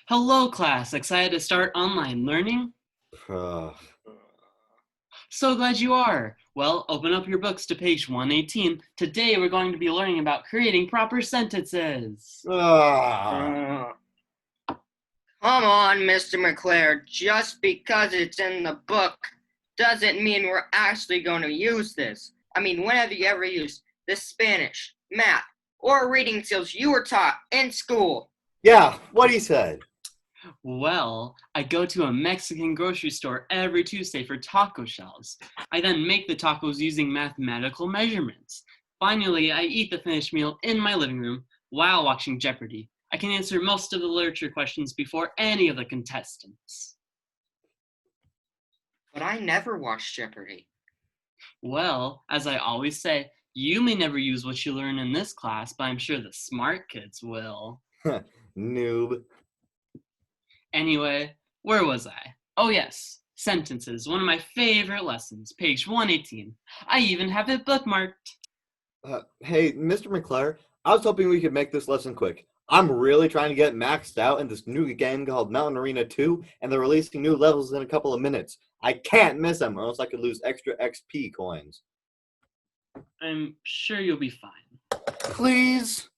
Hello, class. Excited to start online learning? Uh, So glad you are. Well, open up your books to page 118. Today we're going to be learning about creating proper sentences. ah. Uh, Come on, Mr. MCLAIR. Just because it's in the book doesn't mean we're actually going to use this. I mean, when have you ever used the Spanish, math, or reading skills you were taught in school? Yeah, what he said. Well, I go to a Mexican grocery store every Tuesday for taco shells. I then make the tacos using mathematical measurements. Finally, I eat the finished meal in my living room while watching Jeopardy! I can answer most of the literature questions before any of the contestants. But I never watched Jeopardy! Well, as I always say, you may never use what you learn in this class, but I'm sure the smart kids will. Noob. Anyway, where was I? Oh yes, sentences, one of my favorite lessons, page 118. I even have it bookmarked. Hey, Mr. McClure, I was hoping we could make this lesson quick. I'm really trying to get maxed out in this new game called Mountain Arena 2, and they're releasing new levels in a couple of minutes. I can't miss them, or else I could lose extra XP coins. I'm sure you'll be fine. Please?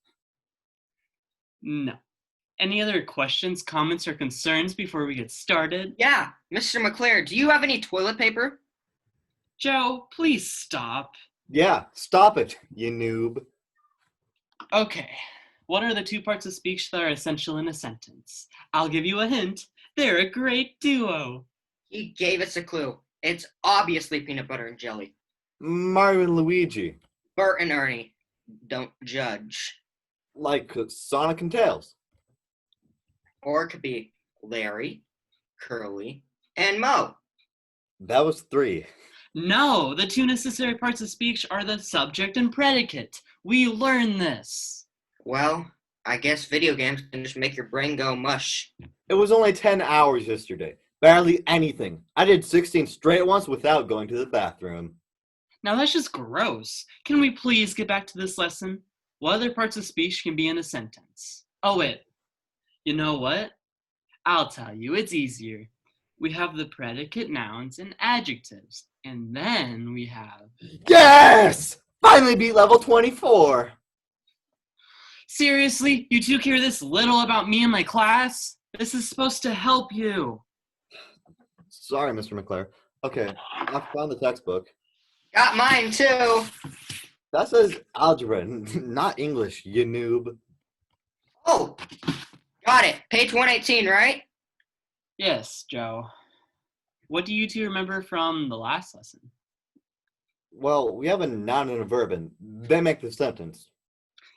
No. Any other questions, comments, or concerns before we get started? Yeah, Mr. MCLAIR, do you have any toilet paper? Joe, please stop. Yeah, stop it, you noob. Okay, what are the two parts of speech that are essential in a sentence? I'll give you a hint. They're a great duo. He gave us a clue. It's obviously peanut butter and jelly. Mario and Luigi. Bert and Ernie, don't judge. Like Sonic and Tails. Or it could be Larry, Curly, and Mo. That was 3. No, the two necessary parts of speech are the subject and predicate. We learn this. Well, I guess video games can just make your brain go mush. It was only 10 hours yesterday. Barely anything. I did 16 straight once without going to the bathroom. Now that's just gross. Can we please get back to this lesson? What other parts of speech can be in a sentence? Oh wait, you know what? I'll tell you, it's easier. We have the predicate nouns and adjectives, and then we have... Yes! Finally beat level 24! Seriously? You two care this little about me and my class? This is supposed to help you. Sorry, Mr. McClure. Okay, I found the textbook. Got mine too. That says algebra, not English, you noob. Oh, got it. Page 118, right? Yes, Joe. What do you two remember from the last lesson? Well, we have a noun and a verb, and they make the sentence.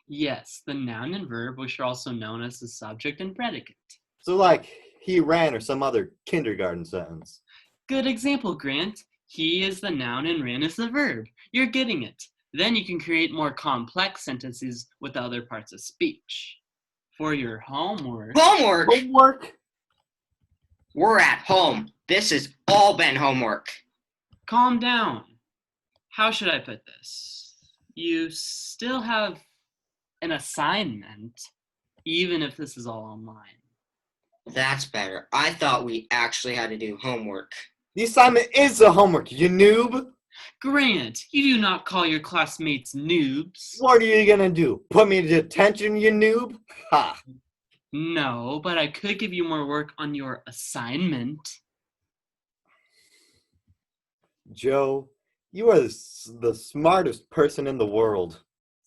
Yes, the noun and verb, which are also known as the subject and predicate. So like, he ran or some other kindergarten sentence. Good example, Grant. He is the noun and ran is the verb. You're getting it. Then you can create more complex sentences with other parts of speech. For your homework... Homework? We're at home. This has all been homework. Calm down. How should I put this? You still have an assignment, even if this is all online. That's better. I thought we actually had to do homework. The assignment is the homework, you noob! Grant, you do not call your classmates noobs. What are you gonna do? Put me in detention, you noob? Ha! No, but I could give you more work on your assignment. Joe, you are the smartest person in the world.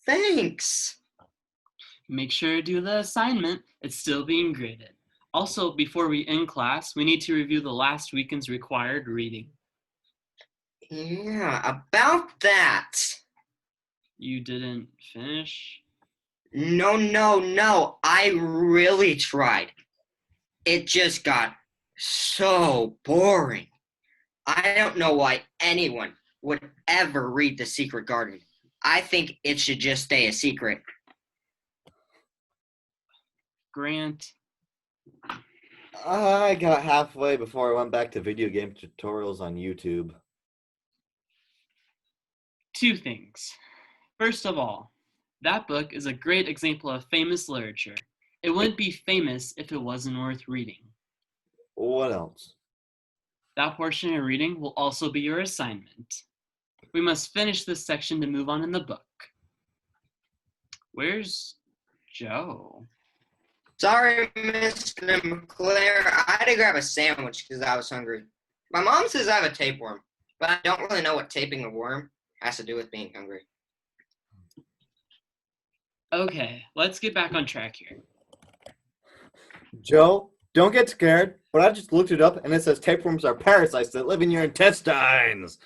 Thanks. Make sure to do the assignment. It's still being graded. Also, before we end class, we need to review the last weekend's required reading. Yeah, about that. You didn't finish? No. I really tried. It just got so boring. I don't know why anyone would ever read The Secret Garden. I think it should just stay a secret. Grant. I got halfway before I went back to video game tutorials on YouTube. Two things. First of all, that book is a great example of famous literature. It wouldn't be famous if it wasn't worth reading. What else? That portion of reading will also be your assignment. We must finish this section to move on in the book. Where's Joe? Sorry, Mr. McClair. I had to grab a sandwich because I was hungry. My mom says I have a tapeworm, but I don't really know what taping a worm has to do with being hungry. Okay, let's get back on track here. Joe, don't get scared, but I just looked it up and it says tapeworms are parasites that live in your intestines.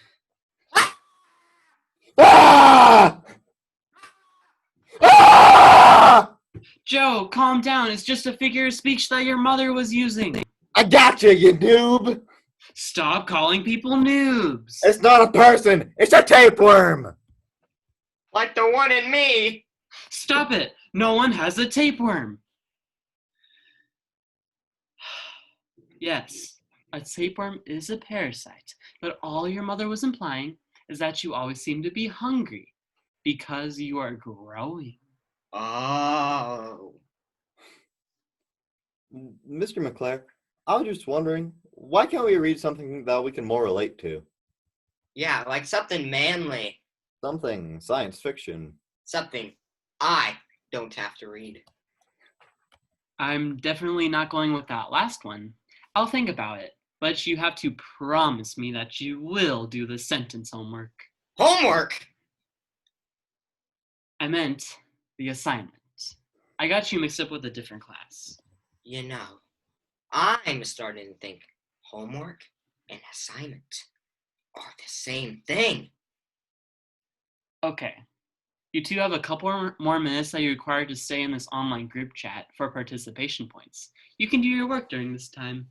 Ah! Ah! Joe, calm down. It's just a figure of speech that your mother was using. I gotcha, you noob! Stop calling people noobs. It's not a person, it's a tapeworm! Like the one in me. Stop it. No one has a tapeworm. Yes, a tapeworm is a parasite, but all your mother was implying is that you always seem to be hungry because you are growing. Oh. Mr. McClair, I was just wondering, why can't we read something that we can more relate to? Yeah, like something manly. Something science fiction. Something I don't have to read. I'm definitely not going with that last one. I'll think about it, but you have to promise me that you will do the sentence homework. Homework! I meant the assignment. I got you mixed up with a different class. You know, I'm starting to think homework and assignment are the same thing. Okay. You two have a couple more minutes that you're required to stay in this online group chat for participation points. You can do your work during this time.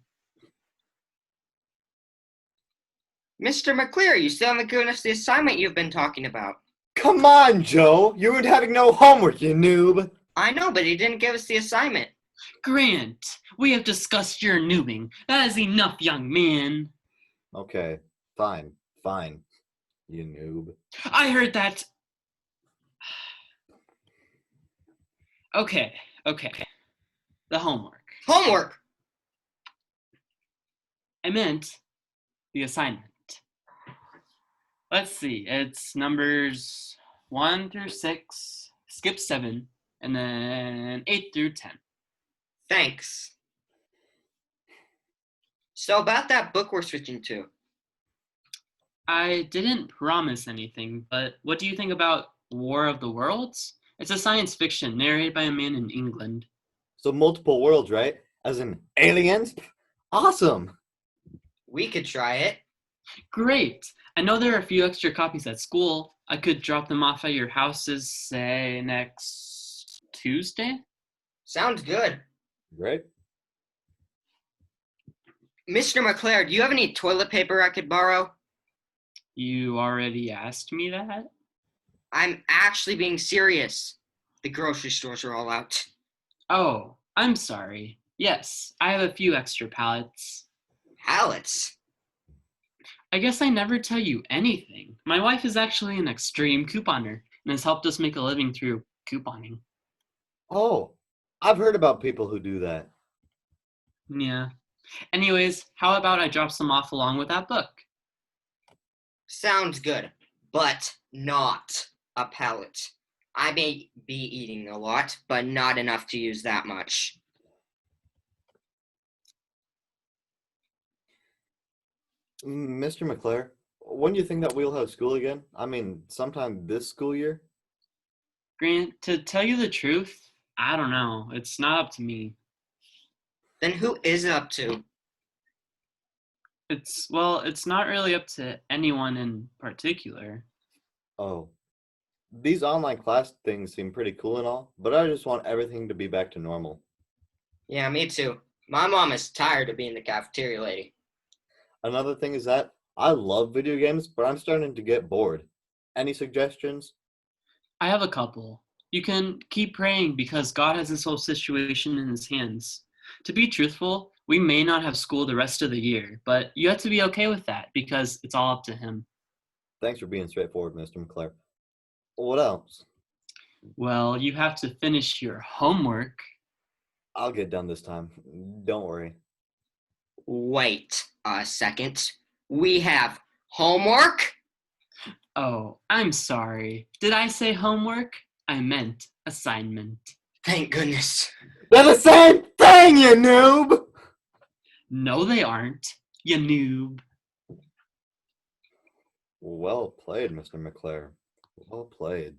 Mr. McClear, you still haven't given us the assignment you've been talking about. Come on, Joe! You weren't having no homework, you noob! I know, but he didn't give us the assignment. Grant, we have discussed your noobing. That is enough, young man. Okay, fine, you noob. I heard that. Okay. The homework. Homework! I meant the assignment. Let's see, it's numbers 1 through 6, skip 7, and then 8 through 10. Thanks. So about that book we're switching to. I didn't promise anything, but what do you think about War of the Worlds? It's a science fiction narrated by a man in England. So multiple worlds, right? As in aliens? Awesome! We could try it. Great! I know there are a few extra copies at school. I could drop them off at your houses, say, next Tuesday? Sounds good. Great. Mr. McClair, do you have any toilet paper I could borrow? You already asked me that? I'm actually being serious. The grocery stores are all out. Oh, I'm sorry. Yes, I have a few extra pallets. Pallets? I guess I never tell you anything. My wife is actually an extreme couponer and has helped us make a living through couponing. Oh, I've heard about people who do that. Yeah. Anyways, how about I drop some off along with that book? Sounds good, but not a pallet. I may be eating a lot, but not enough to use that much. Mr. McClair, when do you think that we'll have school again? I mean, sometime this school year? Grant, to tell you the truth, I don't know. It's not up to me. Then who is it up to? It's not really up to anyone in particular. Oh. These online class things seem pretty cool and all, but I just want everything to be back to normal. Yeah, me too. My mom is tired of being the cafeteria lady. Another thing is that I love video games, but I'm starting to get bored. Any suggestions? I have a couple. You can keep praying because God has this whole situation in his hands. To be truthful, we may not have school the rest of the year, but you have to be okay with that because it's all up to him. Thanks for being straightforward, Mr. McClair. What else? Well, you have to finish your homework. I'll get done this time. Don't worry. Wait a second. We have homework? Oh, I'm sorry. Did I say homework? I meant assignment. Thank goodness. They're the same thing, you noob! No, they aren't. You noob. Well played, Mr. McClare. Well played.